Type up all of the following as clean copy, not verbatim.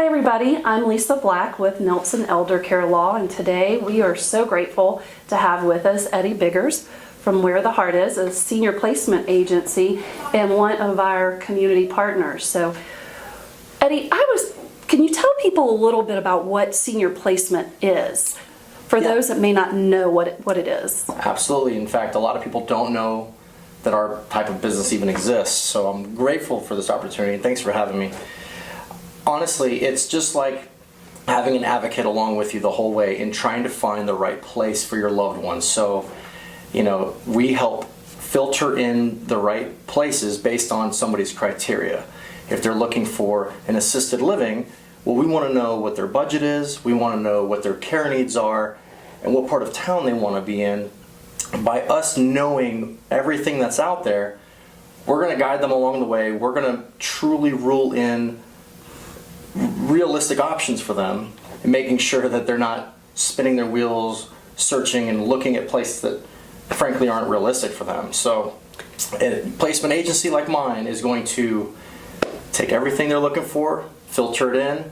Hi everybody, I'm Lisa Black with Nelson Elder Care Law, and today we are so grateful to have with us Eddie Biggers from Where the Heart Is, a senior placement agency and one of our community partners. So Eddie, can you tell people a little bit about what senior placement is for those that may not know what it is? Absolutely. In fact, a lot of people don't know that our type of business even exists. So I'm grateful for this opportunity and thanks for having me. Honestly, it's just like having an advocate along with you the whole way in trying to find the right place for your loved ones. So, we help filter in the right places based on somebody's criteria. If they're looking for an assisted living, well, we want to know what their budget is, we want to know what their care needs are, and what part of town they want to be in. By us knowing everything that's out there, we're going to guide them along the way. We're going to truly rule in realistic options for them and making sure that they're not spinning their wheels, searching and looking at places that frankly aren't realistic for them. So a placement agency like mine is going to take everything they're looking for, filter it in,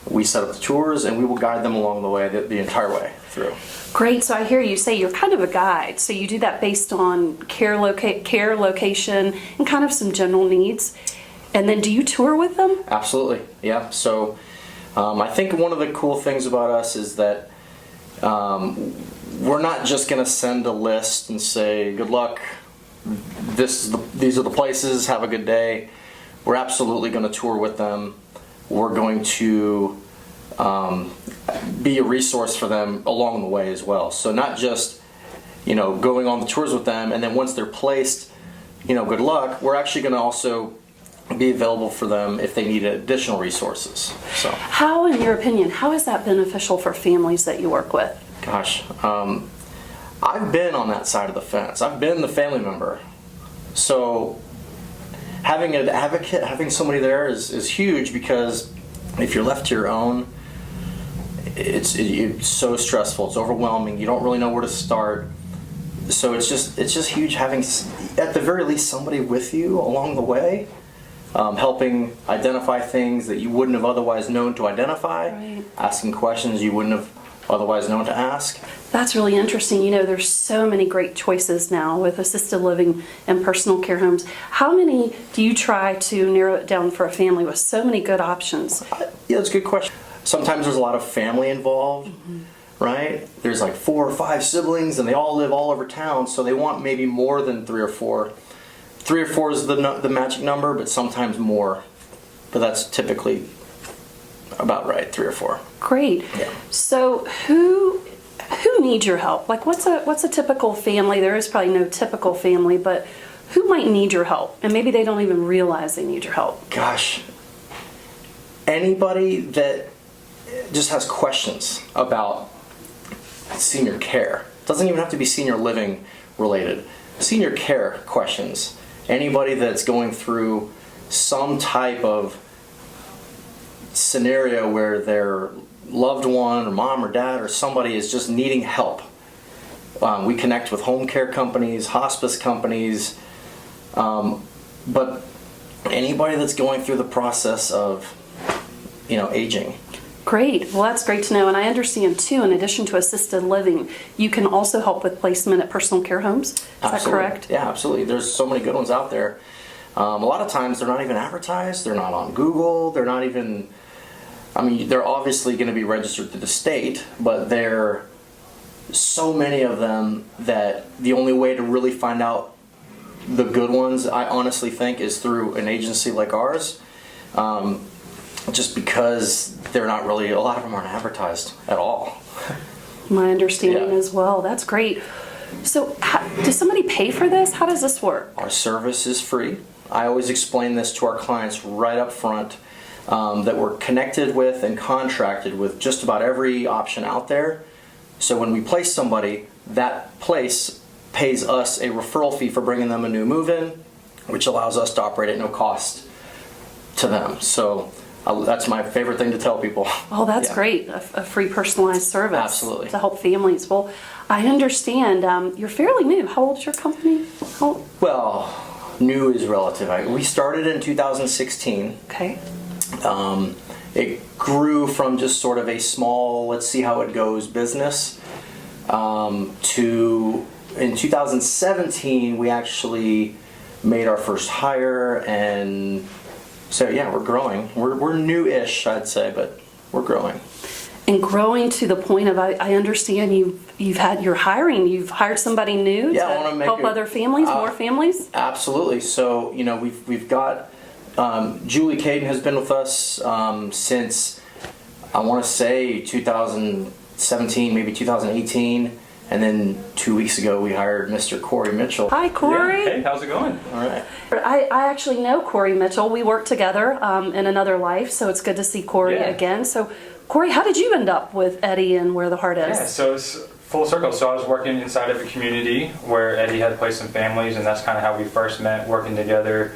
we set up the tours, and we will guide them along the way, the entire way through. Great. So I hear you say you're kind of a guide. So you do that based on care location, and kind of some general needs. And then do you tour with them? Absolutely, yeah. So I think one of the cool things about us is that we're not just going to send a list and say, good luck, these are the places, have a good day. We're absolutely going to tour with them. We're going to be a resource for them along the way as well. So not just, going on the tours with them, and then once they're placed, good luck. We're actually going to also be available for them if they need additional resources. So, how, in your opinion, how is that beneficial for families that you work with? Gosh, I've been on that side of the fence. I've been the family member. So having an advocate, having somebody there is huge, because if you're left to your own, it's so stressful. It's overwhelming. You don't really know where to start. So it's just huge having, at the very least, somebody with you along the way. Helping identify things that you wouldn't have otherwise known to identify, right. Asking questions you wouldn't have otherwise known to ask. That's really interesting. There's so many great choices now with assisted living and personal care homes. How many do you try to narrow it down for a family with so many good options? Yeah, that's a good question. Sometimes there's a lot of family involved, right? There's like 4 or 5 siblings and they all live all over town, so they want maybe more than 3 or 4. 3 or 4 is the magic number, but sometimes more. But that's typically about right, 3 or 4. Great. Yeah. So who needs your help? Like what's a typical family? There is probably no typical family, but who might need your help? And maybe they don't even realize they need your help. Gosh, anybody that just has questions about senior care. Doesn't even have to be senior living related. Senior care questions. Anybody that's going through some type of scenario where their loved one or mom or dad or somebody is just needing help. We connect with home care companies, hospice companies, but anybody that's going through the process of, aging. Great. Well, that's great to know. And I understand, too, in addition to assisted living, you can also help with placement at personal care homes. Is that correct? Yeah, absolutely. There's so many good ones out there. A lot of times they're not even advertised. They're not on Google. They're not even, they're obviously going to be registered through the state, but there are so many of them that the only way to really find out the good ones, I honestly think, is through an agency like ours. Just because they're not really, a lot of them aren't advertised at all. My understanding as well. That's great. So does somebody pay for this? How does this work? Our service is free. I always explain this to our clients right up front, that we're connected with and contracted with just about every option out there. So when we place somebody, that place pays us a referral fee for bringing them a new move-in, which allows us to operate at no cost to them. So that's my favorite thing to tell people. Oh, that's great. A free personalized service. Absolutely. To help families. Well, I understand. You're fairly new. How old is your company? Well, new is relative. We started in 2016. Okay. it grew from just sort of a small, let's see how it goes business, to in 2017 we actually made our first hire, and so yeah, we're growing. We're new-ish, I'd say, but we're growing. And growing to the point of, I understand you've hired somebody new Yeah, I to wanna make help it- other families, more families? Absolutely. So, you know, we've got Julie Caden has been with us since, I want to say 2017, maybe 2018, and then 2 weeks ago we hired Mr. Corey Mitchell. Hi, Corey. Yeah. Hey, how's it going? All right. I actually know Corey Mitchell. We worked together in another life, so it's good to see Corey Yeah. again. So, Corey, how did you end up with Eddie and Where the Heart Is? Yeah, so it's full circle. So I was working inside of a community where Eddie had placed some families, and that's kind of how we first met, working together.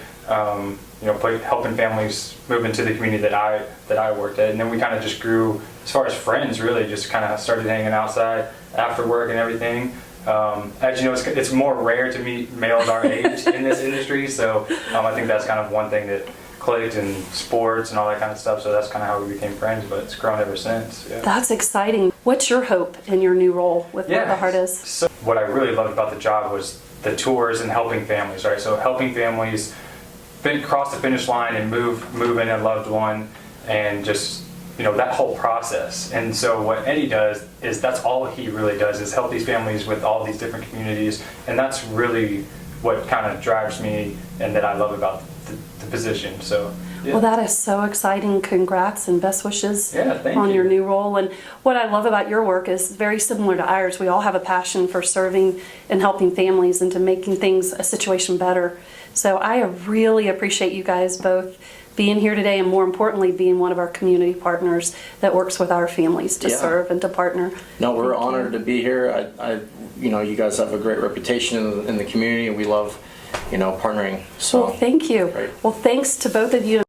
Helping families move into the community that I worked at, and then we kind of just grew as far as friends. Really, just kind of started hanging outside after work and everything. As you know, it's more rare to meet males our age in this industry, so I think that's kind of one thing that clicked in sports and all that kind of stuff. So that's kind of how we became friends, but it's grown ever since. Yeah. That's exciting. What's your hope in your new role with Where the Heart Is? So what I really loved about the job was the tours and helping families, right? So helping families cross the finish line and move in a loved one, and just, you know, that whole process. And so what Eddie does is that's all he really does, is help these families with all these different communities, and that's really what kind of drives me and that I love about the position. So yeah. Well, that is so exciting. Congrats and best wishes Thank on you. your new role. And what I love about your work is very similar to ours. We all have a passion for serving and helping families and to making a situation better. So I really appreciate you guys both being here today, and more importantly, being one of our community partners that works with our families to Yeah. serve and to partner. No, we're Thank you. honored to be here. You guys have a great reputation in the community, and we love, partnering. So Well, thank you. Great. Well, thanks to both of you.